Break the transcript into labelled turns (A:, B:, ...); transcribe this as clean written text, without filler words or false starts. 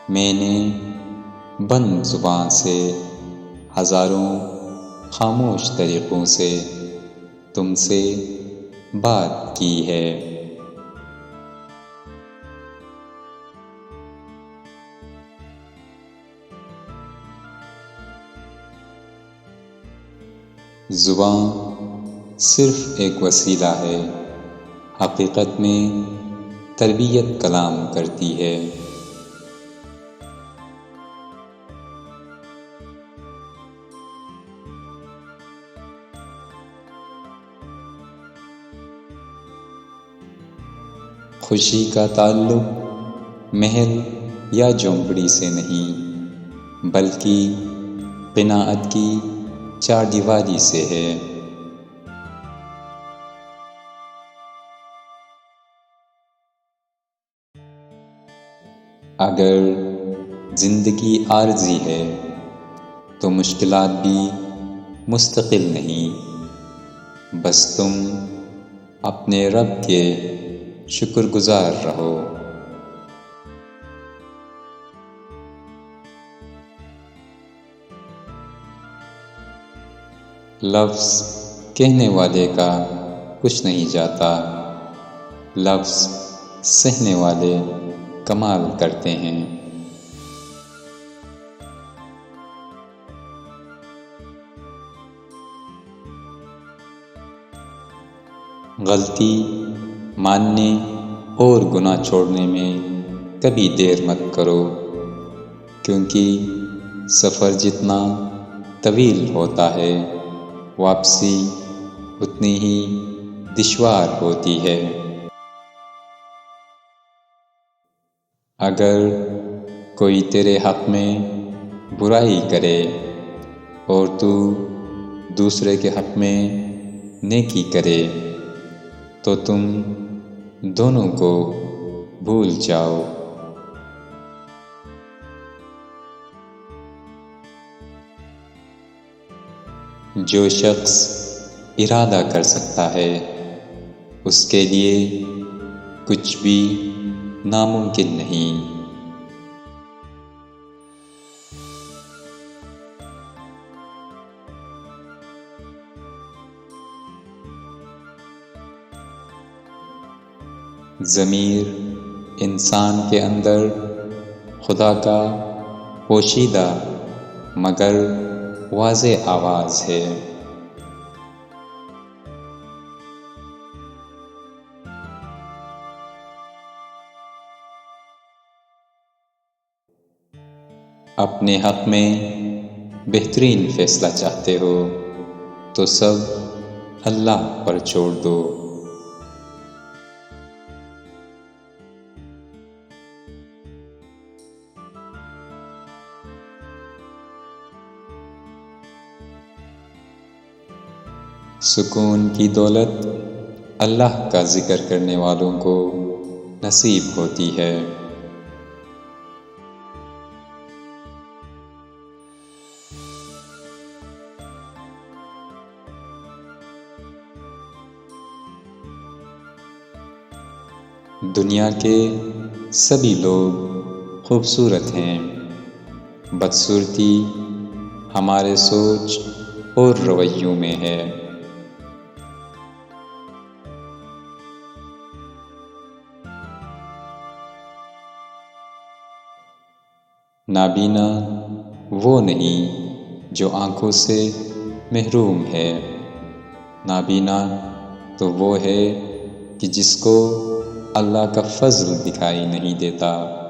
A: میں نے بند زبان سے ہزاروں خاموش طریقوں سے تم سے بات کی ہے۔ زبان صرف ایک وسیلہ ہے، حقیقت میں تربیت کلام کرتی ہے۔ خوشی کا تعلق محل یا جھونپڑی سے نہیں، بلکہ قناعت کی چار دیواری سے ہے۔ اگر زندگی عارضی ہے تو مشکلات بھی مستقل نہیں، بس تم اپنے رب کے شکر گزار رہو۔ لفظ کہنے والے کا کچھ نہیں جاتا، لفظ سہنے والے کمال کرتے ہیں۔ غلطی ماننے اور گناہ چھوڑنے میں کبھی دیر مت کرو، کیونکہ سفر جتنا طویل ہوتا ہے واپسی اتنی ہی دشوار ہوتی ہے۔ اگر کوئی تیرے حق میں برائی کرے اور تو دوسرے کے حق میں نیکی کرے تو تم دونوں کو بھول جاؤ۔ جو شخص ارادہ کر سکتا ہے اس کے لیے کچھ بھی ناممکن نہیں۔ ضمیر انسان کے اندر خدا کا پوشیدہ مگر واضح آواز ہے۔ اپنے حق میں بہترین فیصلہ چاہتے ہو تو سب اللہ پر چھوڑ دو۔ سکون کی دولت اللہ کا ذکر کرنے والوں کو نصیب ہوتی ہے۔ دنیا کے سبھی لوگ خوبصورت ہیں، بدصورتی ہمارے سوچ اور رویوں میں ہے۔ نابینا وہ نہیں جو آنکھوں سے محروم ہے، نابینا تو وہ ہے کہ جس کو اللہ کا فضل دکھائی نہیں دیتا۔